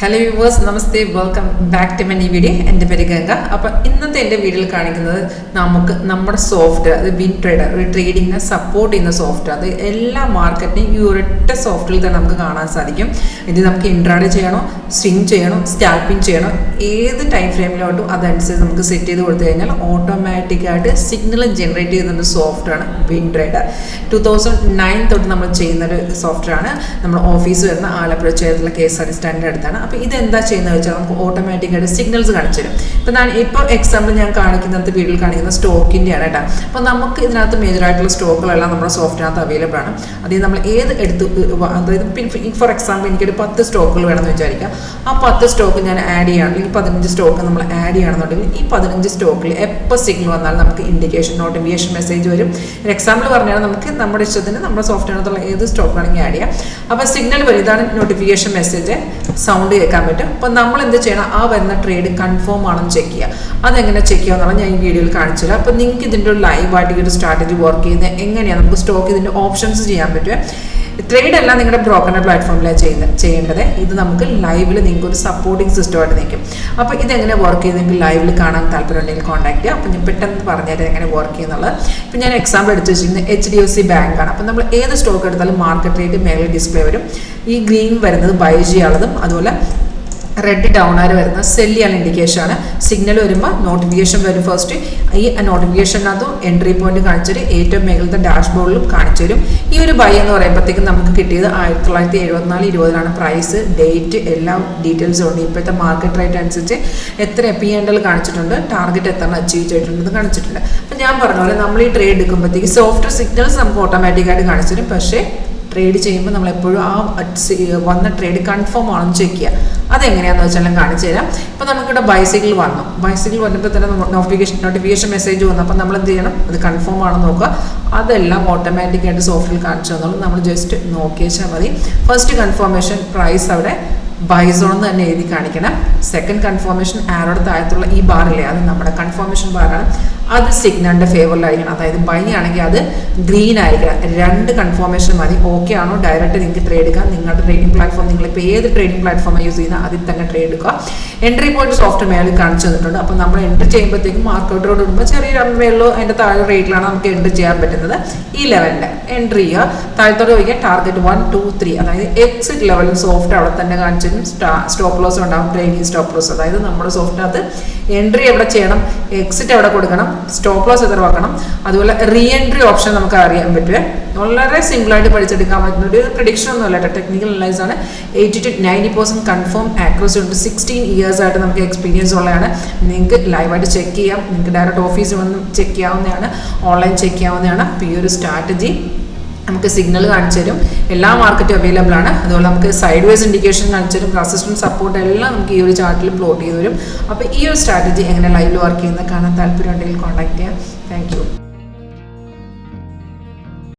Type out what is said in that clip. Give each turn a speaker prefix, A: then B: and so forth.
A: Hello viewers, Namaste, welcome back to my new video. എൻ്റെ പേര് ഗംഗ. അപ്പോൾ ഇന്നത്തെ എൻ്റെ വീഡിയോയിൽ കാണിക്കുന്നത് നമുക്ക് നമ്മുടെ സോഫ്റ്റ്വെയർ അത് വിൻ ട്രേഡർ ട്രേഡിങ്ങിനെ സപ്പോർട്ട് ചെയ്യുന്ന സോഫ്റ്റ്വെയർ അത് എല്ലാ മാർക്കറ്റിനെയും ഈ ഒരൊറ്റ സോഫ്റ്റ്വെയറിൽ തന്നെ നമുക്ക് കാണാൻ സാധിക്കും. ഇത് നമുക്ക് ഇൻട്രാഡേ ചെയ്യണോ, സ്വിംഗ് ചെയ്യണോ, സ്കാൽപ്പിംഗ് ചെയ്യണോ, ഏത് ടൈം ഫ്രെയിമിലോട്ടും അതനുസരിച്ച് നമുക്ക് സെറ്റ് ചെയ്ത് കൊടുത്തു കഴിഞ്ഞാൽ ഓട്ടോമാറ്റിക്കായിട്ട് സിഗ്നൽ ജനറേറ്റ് ചെയ്യുന്ന സോഫ്റ്റ്വെയർ ആണ് വിൻ ട്രേഡർ. 2009 തൊട്ട് നമ്മൾ ചെയ്യുന്നൊരു സോഫ്റ്റ്വെയർ ആണ്. നമ്മൾ ഓഫീസ് വരുന്ന ആലപ്പുഴ ചേർത്തുള്ള KSRTC സ്റ്റാൻഡിൻ്റെ അടുത്താണ്. അപ്പോൾ ഇതെന്താ ചെയ്യുന്നത് വെച്ചാൽ നമുക്ക് ഓട്ടോമാറ്റിക്കായിട്ട് സിഗ്നൽസ് കാണിച്ചു തരും. ഇപ്പോൾ എക്സാമ്പിൾ ഞാൻ കാണിക്കുന്നത് വീഡിയോയിൽ കാണിക്കുന്ന സ്റ്റോക്കിൻ്റെയാണ് കേട്ടോ. അപ്പോൾ നമുക്ക് ഇതിനകത്ത് മേജറായിട്ടുള്ള സ്റ്റോക്കുകളെല്ലാം നമ്മുടെ സോഫ്റ്റ്വെയറിനകത്ത് അവൈലബിൾ ആണ്. അതിൽ നമ്മൾ ഏത് എടുത്ത്, അതായത് ഫോർ എക്സാമ്പിൾ എനിക്കൊരു 10 സ്റ്റോക്കുകൾ വേണമെന്ന് വിചാരിക്കാം. ആ 10 സ്റ്റോക്ക് ഞാൻ ആഡ് ചെയ്യുകയാണെങ്കിൽ 15 സ്റ്റോക്ക് നമ്മൾ ആഡ് ചെയ്യുകയാണെന്നുണ്ടെങ്കിൽ ഈ 15 സ്റ്റോക്കിൽ എപ്പോൾ സിഗ്നൽ വന്നാൽ നമുക്ക് ഇൻഡിക്കേഷൻ നോട്ടിഫിക്കേഷൻ മെസ്സേജ് വരും. ഒരു എക്സാമ്പിൾ പറഞ്ഞാൽ നമുക്ക് നമ്മുടെ ഇഷ്ടത്തിന് നമ്മുടെ സോഫ്റ്റ്വെയറിനകത്തുള്ള ഏത് സ്റ്റോക്ക് വേണമെങ്കിൽ ആഡ് ചെയ്യാം. അപ്പോൾ സിഗ്നൽ വരും, ഇതാണ് നോട്ടിഫിക്കേഷൻ മെസ്സേജ്, സൗണ്ട് കേൾക്കാൻ പറ്റും. അപ്പോൾ നമ്മൾ എന്ത് ചെയ്യണം, ആ വരുന്ന ട്രേഡ് കൺഫേം ആണെന്ന് ചെക്ക് ചെയ്യുക. അതെങ്ങനെ ചെക്ക് ചെയ്യാമെന്നാണ് ഞാൻ ഈ വീഡിയോയിൽ കാണിച്ചു തരാം. അപ്പോൾ നിങ്ങൾക്ക് ഇതിൻ്റെ ഒരു ലൈവായിട്ട് ഒരു സ്ട്രാറ്റജി വർക്ക് ചെയ്യുന്നത് എങ്ങനെയാണ്, നമുക്ക് സ്റ്റോക്ക് ഇതിൻ്റെ ഓപ്ഷൻസ് ചെയ്യാൻ പറ്റും. ട്രേഡ് എല്ലാം നിങ്ങളുടെ ബ്രോക്കറിൻ്റെ പ്ലാറ്റ്ഫോമിലാണ് ചെയ്യേണ്ടത്. ഇത് നമുക്ക് ലൈവിൽ നിങ്ങൾക്ക് ഒരു സപ്പോർട്ടിംഗ് സിസ്റ്റമായിട്ട് നിൽക്കും. അപ്പോൾ ഇതെങ്ങനെ വർക്ക് ചെയ്യുന്നെങ്കിൽ ലൈവിൽ കാണാൻ താല്പര്യമുണ്ടെങ്കിൽ കോൺടാക്ട് ചെയ്യുക. അപ്പോൾ ഞാൻ പെട്ടെന്ന് പറഞ്ഞുതരാം എങ്ങനെ വർക്ക് ചെയ്യുന്നുള്ളത്. ഇപ്പോൾ ഞാൻ എക്സാമ്പിൾ എടുത്ത് വെച്ചിരിക്കുന്നത് HDFC ബാങ്കാണ്. അപ്പോൾ നമ്മൾ ഏത് സ്റ്റോക്ക് എടുത്താലും മാർക്കറ്റ് റേറ്റ് മേലെ ഡിസ്പ്ലേ വരും. ഈ ഗ്രീൻ വരുന്നത് ബൈ ചെയ്യാനുള്ളതും അതുപോലെ റെഡ് ഡൗൺ ആര് വരുന്ന സെല് ചെയ്യാൻ ഇൻഡിക്കേഷനാണ്. സിഗ്നൽ വരുമ്പോൾ നോട്ടിഫിക്കേഷൻ വരും. ഫസ്റ്റ് ഈ നോട്ടിഫിക്കേഷനകത്തും എൻട്രി പോയിന്റ് കാണിച്ചിട്ട് ഏറ്റവും മേഖലത്തെ ഡാഷ്ബോർഡിലും കാണിച്ചു തരും. ഈ ഒരു ബൈ എന്ന് പറയുമ്പോഴത്തേക്കും നമുക്ക് കിട്ടിയത് 1974-20 പ്രൈസ്, ഡേറ്റ്, എല്ലാ ഡീറ്റെയിൽസും ഉണ്ട്. ഇപ്പോഴത്തെ മാർക്കറ്റ് റേറ്റ് അനുസരിച്ച് എത്ര P&L കാണിച്ചിട്ടുണ്ട്, ടാർഗറ്റ് എത്ര അച്ചീവ് ചെയ്തിട്ടുണ്ടെന്ന് കാണിച്ചിട്ടുണ്ട്. അപ്പം ഞാൻ പറഞ്ഞ പോലെ നമ്മൾ ഈ ട്രേഡ് എടുക്കുമ്പോഴത്തേക്ക് സോഫ്റ്റ്വെയർ സിഗ്നൽസ് നമുക്ക് ഓട്ടോമാറ്റിക്കായിട്ട് കാണിച്ചു തരും. പക്ഷേ ട്രേഡ് ചെയ്യുമ്പോൾ നമ്മളെപ്പോഴും ആ വന്ന ട്രേഡ് കൺഫേം ആണെന്ന് ചെക്ക് ചെയ്യുക. അതെങ്ങനെയാണെന്ന് വെച്ചാൽ കാണിച്ചു തരാം. ഇപ്പോൾ നമുക്കിവിടെ ബൈസിക്കിൾ വന്നു. ബൈസിക്കിൾ വന്നപ്പോൾ തന്നെ നോട്ടിഫിക്കേഷൻ മെസ്സേജ് വന്നു. അപ്പോൾ നമ്മൾ എന്ത് ചെയ്യണം, അത് കൺഫേം ആണെന്ന് നോക്കുക. അതെല്ലാം ഓട്ടോമാറ്റിക്കായിട്ട് സോഫ്റ്റ്വെയർ കാണിച്ചു തന്നോളൂ. നമ്മൾ ജസ്റ്റ് നോക്കിയാൽ മതി. ഫസ്റ്റ് കൺഫർമേഷൻ പ്രൈസ് അവിടെ ബൈ സോൺ എന്ന് തന്നെ എഴുതി കാണിക്കണം. സെക്കൻഡ് കൺഫർമേഷൻ ആരോടെ താഴത്തുള്ള ഈ ബാറില്ലേ, അത് നമ്മുടെ കൺഫർമേഷൻ ബാറാണ്. അത് സിഗ്നലിൻ്റെ ഫേവറിലായിരിക്കണം. അതായത് ബൈ ആണെങ്കിൽ അത് ഗ്രീൻ ആയിരിക്കണം. 2 കൺഫർമേഷൻ മതി. ഓക്കെ ആണോ, ഡയറക്റ്റ് നിങ്ങൾക്ക് ട്രേഡ് എടുക്കാം. നിങ്ങളുടെ ട്രേഡിംഗ് പ്ലാറ്റ്ഫോം, നിങ്ങളിപ്പോൾ ഏത് ട്രേഡിംഗ് പ്ലാറ്റ്ഫോമാണ് യൂസ് ചെയ്യുന്നത് അതിൽ തന്നെ ട്രേഡ് എടുക്കുക. എൻട്രി പോയിന്റ് സോഫ്റ്റ്വെയർ മേളിൽ കാണിച്ചു തന്നിട്ടുണ്ട്. അപ്പോൾ നമ്മൾ എൻട്രി ചെയ്യുമ്പോഴത്തേക്കും മാർക്കൗട്ടോട് ഇടുമ്പോൾ ചെറിയ മേളിലോ അതിൻ്റെ താഴെ റേറ്റിലാണ് നമുക്ക് എൻട്രി ചെയ്യാൻ പറ്റുന്നത്. ഈ ലെവലിൽ എൻട്രി ചെയ്യുക. താഴത്തോട് വയ്ക്കുക. ടാർഗറ്റ് 1, 2, 3, അതായത് എക്സിറ്റ് ലെവലിൽ സോഫ്റ്റ് അവിടെ തന്നെ കാണിച്ചു തരും. സ്റ്റോപ്പ് ലോസ് ഉണ്ടാകും, ട്രെയിനിങ് സ്റ്റോപ്പ് ലോസ്. അതായത് നമ്മുടെ സോഫ്റ്റിനകത്ത് എൻട്രി എവിടെ ചെയ്യണം, എക്സിറ്റ് എവിടെ കൊടുക്കണം, സ്റ്റോപ്പ് ലോസ് എത്ര വെക്കണം, അതുപോലെ റീ എൻട്രി ഓപ്ഷൻ നമുക്ക് അറിയാൻ പറ്റുമേ. വളരെ സിമ്പിളായിട്ട് പഠിച്ചെടുക്കാൻ പറ്റുന്ന ഒരു പ്രിഡിക്ഷൻ ഒന്നുമല്ല, ടെക്നിക്കൽ അനലൈസ് ആണ്. 80 to 90% കൺഫേം ആക്യുറസി ഉണ്ട്. 16 years ആയിട്ട് നമുക്ക് എക്സ്പീരിയൻസ് ഉള്ളതാണ്. നിങ്ങൾക്ക് ലൈവായിട്ട് ചെക്ക് ചെയ്യാം. നിങ്ങൾക്ക് ഡയറക്റ്റ് ഓഫീസിൽ വന്ന് ചെക്ക് ചെയ്യാവുന്നതാണ്, ഓൺലൈൻ ചെക്ക് ചെയ്യാവുന്നതാണ്. അപ്പോൾ ഈ ഒരു സ്ട്രാറ്റജി നമുക്ക് സിഗ്നൽ കാണിച്ചു തരും. എല്ലാ മാർക്കറ്റും അവൈലബിൾ ആണ്. അതുപോലെ നമുക്ക് സൈഡ് വേസ് ഇൻഡിക്കേഷൻ കാണിച്ചു തരും. റെസിസ്റ്റൻസ്, സപ്പോർട്ട് എല്ലാം നമുക്ക് ഈ ഒരു ചാർട്ടിൽ പ്ലോട്ട് ചെയ്ത് വരും. അപ്പോൾ ഈ ഒരു സ്ട്രാറ്റജി എങ്ങനെ ലൈവിൽ വർക്ക് ചെയ്യുന്നത് കാണാൻ താല്പര്യമുണ്ടെങ്കിൽ കോൺടാക്ട് ചെയ്യാം. Thank you.